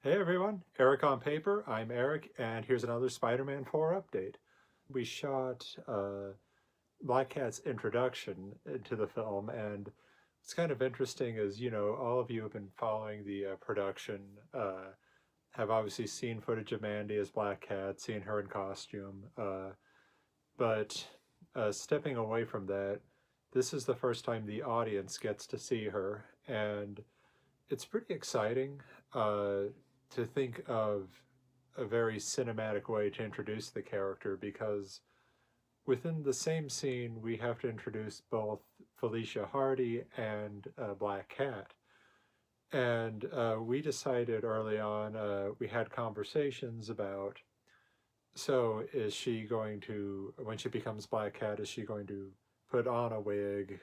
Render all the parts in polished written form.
Hey everyone, ErikOnPaper. I'm Erik, and here's another Spider-Man 4 update. We shot Black Cat's introduction into the film, and what's kind of interesting is, all of you have been following the production, have obviously seen footage of Mandy as Black Cat, seen her in costume, but stepping away from that, this is the first time the audience gets to see her, and it's pretty exciting to think of a very cinematic way to introduce the character because within the same scene we have to introduce both Felicia Hardy and Black Cat. And we decided early on, we had conversations about, so is she going to, when she becomes Black Cat, is she going to put on a wig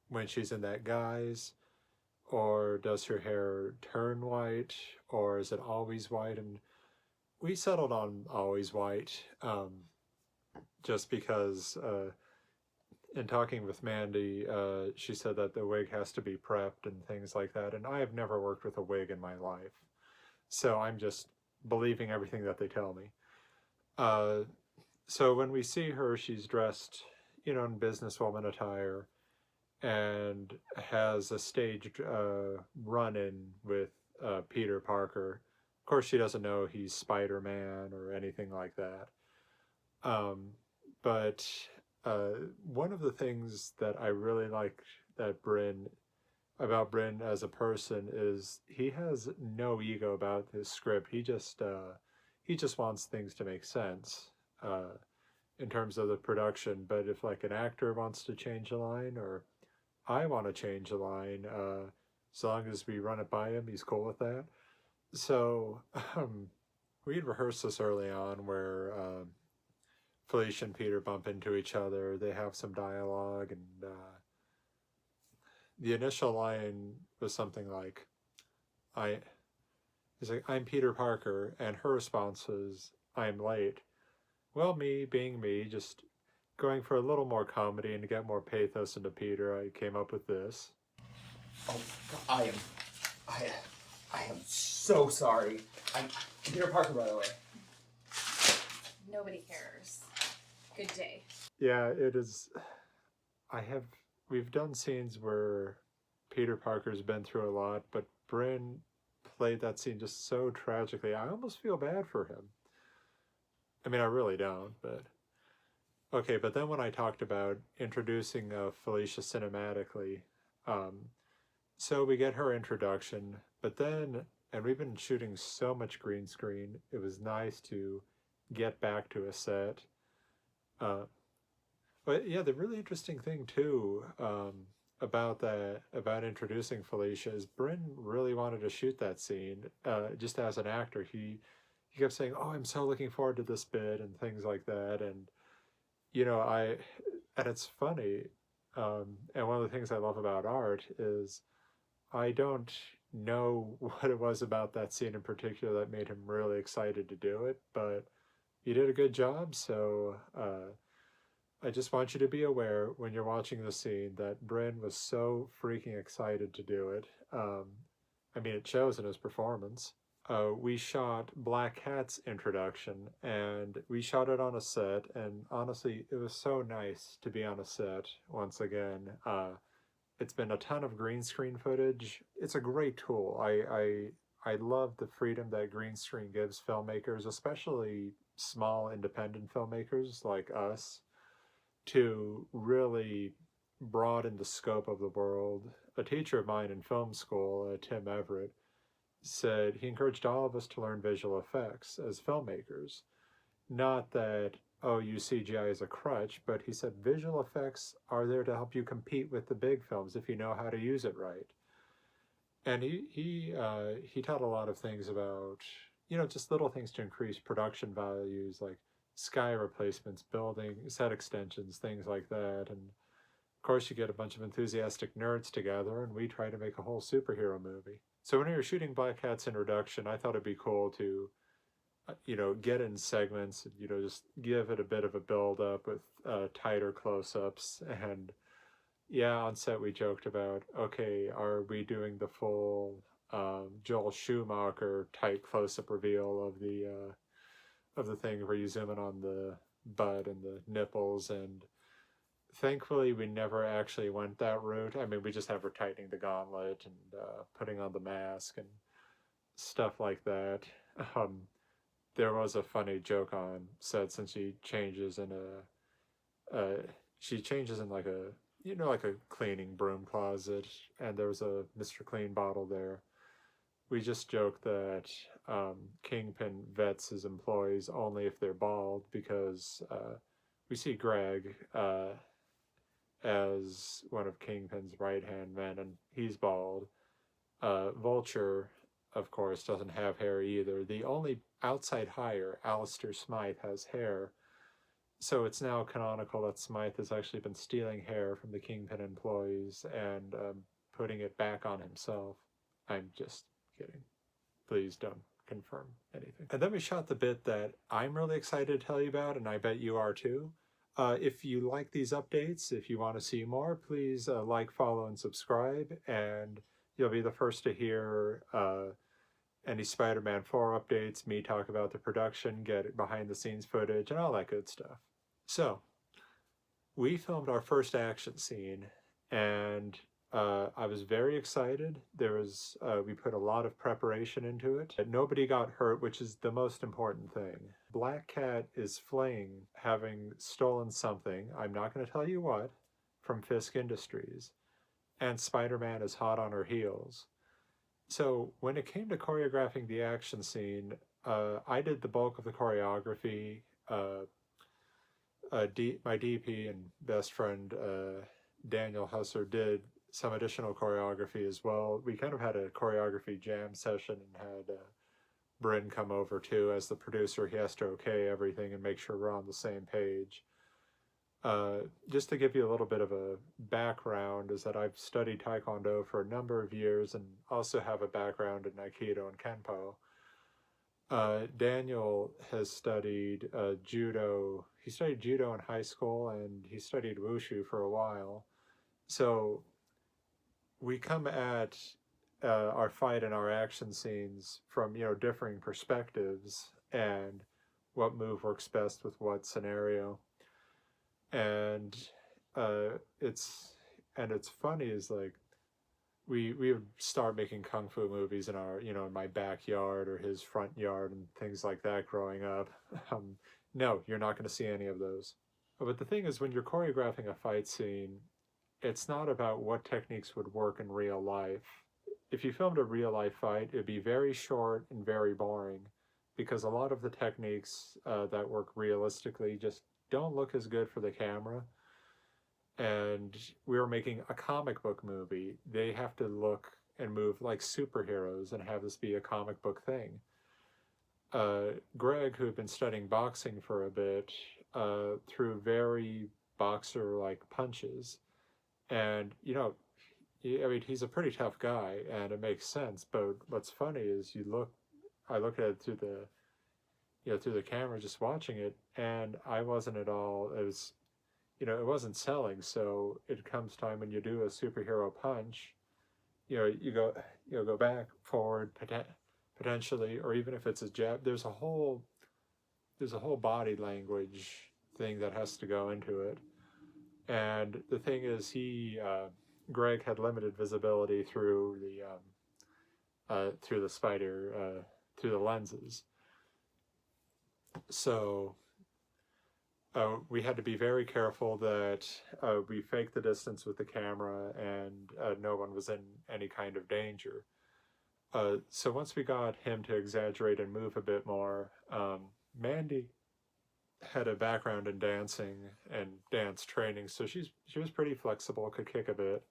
when she's in that guise? Or does her hair turn white? Or is it always white? And we settled on always white, just because in talking with Mandy, she said that the wig has to be prepped and things like that. And I have never worked with a wig in my life. So I'm just believing everything that they tell me. So when we see her, she's dressed, in businesswoman attire and has a staged run-in with Peter Parker. Of course, she doesn't know he's Spider-Man or anything like that. But one of the things that I really like that about Bryn as a person is he has no ego about his script. He just wants things to make sense in terms of the production. But if like an actor wants to change a line or I want to change a line, as long as we run it by him, he's cool with that. So we'd rehearsed this early on where Felicia and Peter bump into each other. They have some dialogue, and the initial line was something like, he's like, I'm Peter Parker, and her response was, I'm late. Well, me being me, just going for a little more comedy and to get more pathos into Peter, I came up with this. Oh, I am so sorry. I'm Peter Parker, by the way. Nobody cares. Good day. Yeah, it is. We've done scenes where Peter Parker's been through a lot, but Bryn played that scene just so tragically. I almost feel bad for him. I mean, I really don't, but okay. But then when I talked about introducing Felicia cinematically, so we get her introduction, but then, and we've been shooting so much green screen, it was nice to get back to a set. But yeah, the really interesting thing too about introducing Felicia is Bryn really wanted to shoot that scene. Just as an actor, he kept saying, "Oh, I'm so looking forward to this bit" and things like that. And and it's funny. And one of the things I love about art is I don't know what it was about that scene in particular that made him really excited to do it, but you did a good job. So I just want you to be aware when you're watching the scene that Bryn was so freaking excited to do it. I mean, it shows in his performance. We shot Black Cat's introduction, and we shot it on a set, and honestly, it was so nice to be on a set once again. It's been a ton of green screen footage. It's a great tool. I love the freedom that green screen gives filmmakers, especially small independent filmmakers like us, to really broaden the scope of the world. A teacher of mine in film school, Tim Everett, said he encouraged all of us to learn visual effects as filmmakers. Not that, oh, use CGI as a crutch, but he said visual effects are there to help you compete with the big films if you know how to use it right. And he taught a lot of things about, just little things to increase production values like sky replacements, building, set extensions, things like that. And of course, you get a bunch of enthusiastic nerds together, and we try to make a whole superhero movie. So when we were shooting Black Cat's introduction, I thought it'd be cool to, get in segments, just give it a bit of a build up with tighter close-ups. And yeah, on set we joked about, okay, are we doing the full Joel Schumacher type close up reveal of the thing where you zoom in on the butt and the nipples, and thankfully we never actually went that route. I mean, we just have her tightening the gauntlet and putting on the mask and stuff like that. Um, there was a funny joke on set since she changes in like a like a cleaning broom closet, and there was a Mr. Clean bottle there. We just joked that Kingpin vets his employees only if they're bald because we see Greg as one of Kingpin's right hand men, and he's bald. Vulture, of course, doesn't have hair either. The only outside hire, Alistair Smythe, has hair. So it's now canonical that Smythe has actually been stealing hair from the Kingpin employees and putting it back on himself. I'm just kidding. Please don't confirm anything. And then we shot the bit that I'm really excited to tell you about, and I bet you are too. If you like these updates, if you want to see more, please like, follow, and subscribe, and you'll be the first to hear any Spider-Man 4 updates, me talk about the production, get behind-the-scenes footage, and all that good stuff. So, we filmed our first action scene, and I was very excited. We put a lot of preparation into it. Nobody got hurt, which is the most important thing. Black Cat is fleeing, having stolen something, I'm not going to tell you what, from Fisk Industries, and Spider-Man is hot on her heels. So when it came to choreographing the action scene, I did the bulk of the choreography. My DP and best friend Daniel Husser did some additional choreography as well. We kind of had a choreography jam session and had Bryn come over too. As the producer, he has to okay everything and make sure we're on the same page. Just to give you a little bit of a background is that I've studied Taekwondo for a number of years and also have a background in Aikido and Kenpo. Daniel has studied judo. He studied judo in high school and he studied wushu for a while. So we come at our fight and our action scenes from differing perspectives and what move works best with what scenario. And it's funny is like we would start making kung fu movies in our in my backyard or his front yard and things like that growing up. No, you're not going to see any of those. But the thing is, when you're choreographing a fight scene, it's not about what techniques would work in real life. If you filmed a real life fight, it'd be very short and very boring because a lot of the techniques that work realistically just don't look as good for the camera. And we were making a comic book movie. They have to look and move like superheroes and have this be a comic book thing. Greg, who had been studying boxing for a bit, threw very boxer-like punches. And, I mean, he's a pretty tough guy, and it makes sense. But what's funny is I look at it through the camera just watching it, and I wasn't at all, it wasn't selling. So it comes time when you do a superhero punch, you go back, forward, potentially, or even if it's a jab, there's a whole body language thing that has to go into it. And the thing is, Greg had limited visibility through the spider, through the lenses. So we had to be very careful that we faked the distance with the camera and no one was in any kind of danger. So once we got him to exaggerate and move a bit more, Mandy had a background in dancing and dance training, so she was pretty flexible, could kick a bit.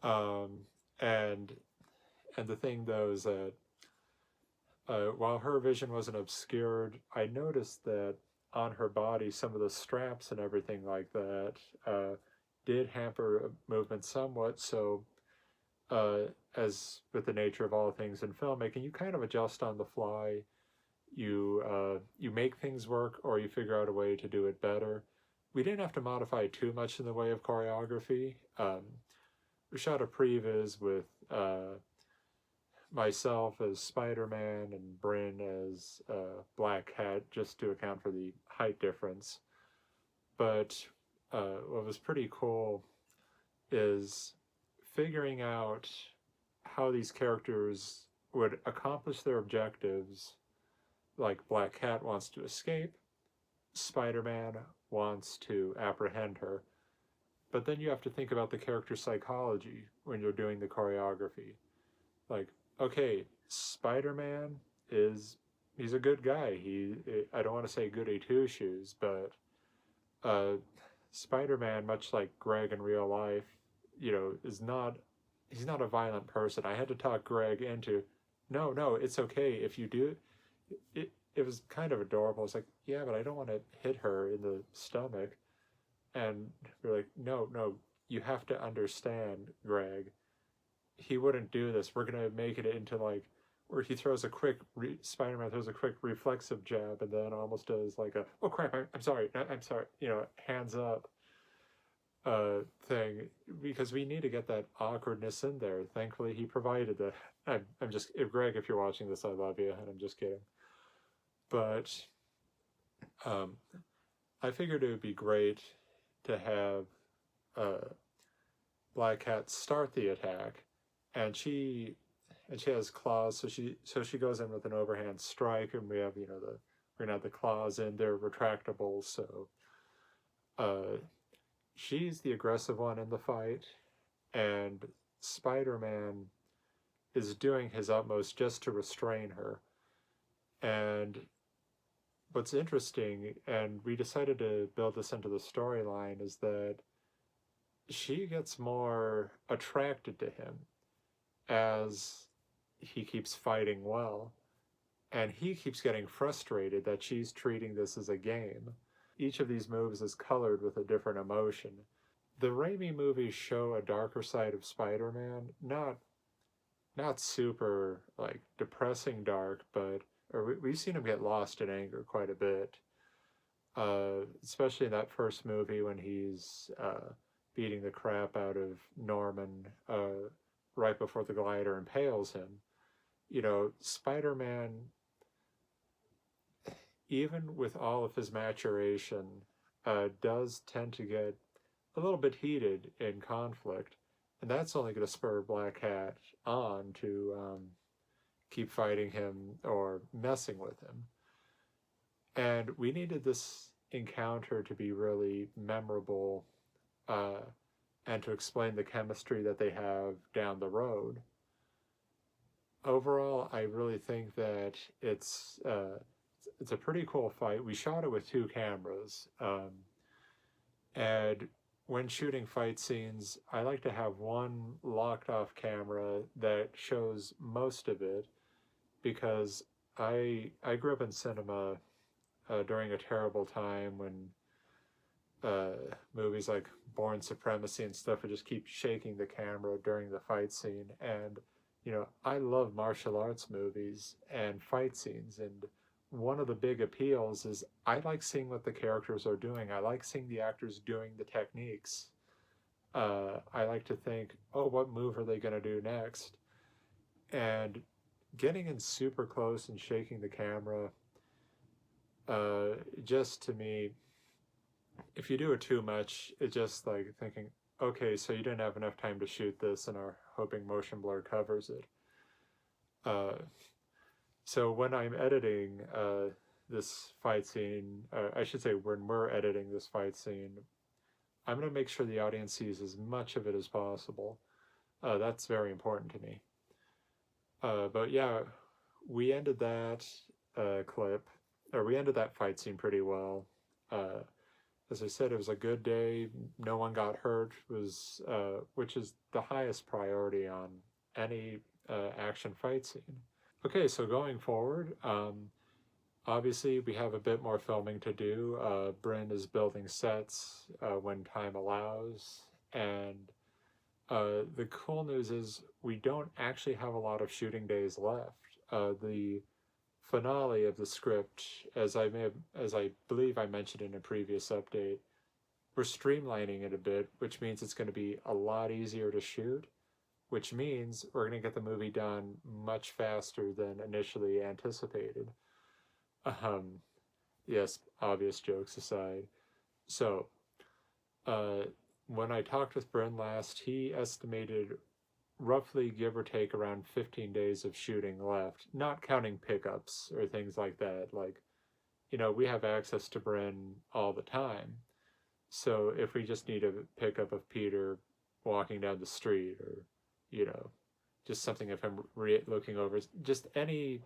And the thing though is that while her vision wasn't obscured, I noticed that on her body, some of the straps and everything like that did hamper movement somewhat. So as with the nature of all things in filmmaking, you kind of adjust on the fly. You make things work, or you figure out a way to do it better. We didn't have to modify too much in the way of choreography. We shot a previs with myself as Spider-Man and Bryn as Black Cat, just to account for the height difference. But what was pretty cool is figuring out how these characters would accomplish their objectives. Like Black Cat wants to escape, Spider-Man wants to apprehend her. But then you have to think about the character psychology when you're doing the choreography. Like, okay, Spider-Man is he's a good guy. I don't want to say goody two shoes, but uh, Spider-Man, much like Greg in real life, is not he's not a violent person. I had to talk Greg into no, it's okay if you do. It was kind of adorable. It's like, yeah, but I don't want to hit her in the stomach. And we're like, no, you have to understand, Greg. He wouldn't do this. We're gonna make it into like where he throws a quick Spider-Man throws a quick reflexive jab and then almost does like a oh crap I'm sorry I'm sorry hands up thing because we need to get that awkwardness in there. Thankfully he provided that. I'm just if Greg, if you're watching this, I love you and I'm just kidding. But um, I figured it would be great to have Black Cat start the attack, and she has claws, so she goes in with an overhand strike, and we have we're gonna have the claws in. They're retractable, so she's the aggressive one in the fight, and Spider-Man is doing his utmost just to restrain her. And what's interesting, and we decided to build this into the storyline, is that she gets more attracted to him as he keeps fighting well. And he keeps getting frustrated that she's treating this as a game. Each of these moves is colored with a different emotion. The Raimi movies show a darker side of Spider-Man, not super like depressing dark, but we've seen him get lost in anger quite a bit. Especially in that first movie when he's beating the crap out of Norman right before the glider impales him. Spider-Man, even with all of his maturation, does tend to get a little bit heated in conflict, and that's only going to spur Black Hat on to keep fighting him or messing with him. And we needed this encounter to be really memorable and to explain the chemistry that they have down the road. Overall, I really think that it's a pretty cool fight. We shot it with 2 cameras, and when shooting fight scenes, I like to have one locked off camera that shows most of it, because I grew up in cinema during a terrible time when movies like Born Supremacy and stuff would just keep shaking the camera during the fight scene. And I love martial arts movies and fight scenes, and one of the big appeals is I like seeing what the characters are doing. I like seeing the actors doing the techniques. I like to think, oh, what move are they going to do next? And getting in super close and shaking the camera, just to me, if you do it too much, it's just like thinking, okay, so you didn't have enough time to shoot this and are hoping motion blur covers it. So when I'm editing this fight scene, I should say when we're editing this fight scene, I'm going to make sure the audience sees as much of it as possible. That's very important to me. But yeah, we ended that we ended that fight scene pretty well. As I said, it was a good day. No one got hurt, which is the highest priority on any action fight scene. Okay, so going forward, obviously we have a bit more filming to do. Bryn is building sets when time allows, and the cool news is we don't actually have a lot of shooting days left. The finale of the script, as I believe I mentioned in a previous update, we're streamlining it a bit, which means it's going to be a lot easier to shoot. which means we're going to get the movie done much faster than initially anticipated. Um, yes, obvious jokes aside. So, uh, when I talked with Bryn last, he estimated roughly give or take around 15 days of shooting left, not counting pickups or things like that. Like, we have access to Bryn all the time. So if we just need a pickup of Peter walking down the street or, you know, just something if I'm looking over, just any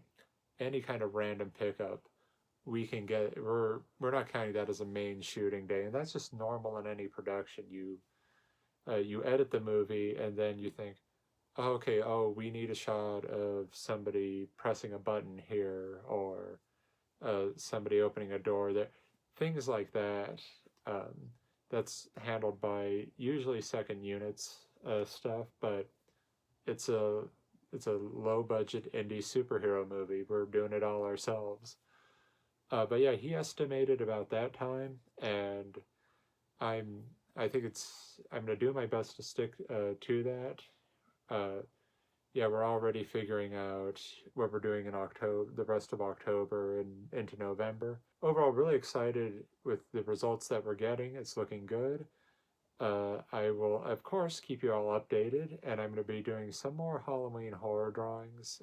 kind of random pickup, we can get. We're not counting that as a main shooting day, and that's just normal in any production. You edit the movie and then you think, oh, okay, oh, we need a shot of somebody pressing a button here or somebody opening a door there, things like that. Um, that's handled by usually second units stuff, but it's a it's a low budget indie superhero movie. We're doing it all ourselves. But yeah, he estimated about that time, and I'm I think I'm gonna do my best to stick to that. Yeah, we're already figuring out what we're doing in October, the rest of October and into November. Overall, really excited with the results that we're getting. It's looking good. I will, of course, keep you all updated, and I'm going to be doing some more Halloween horror drawings.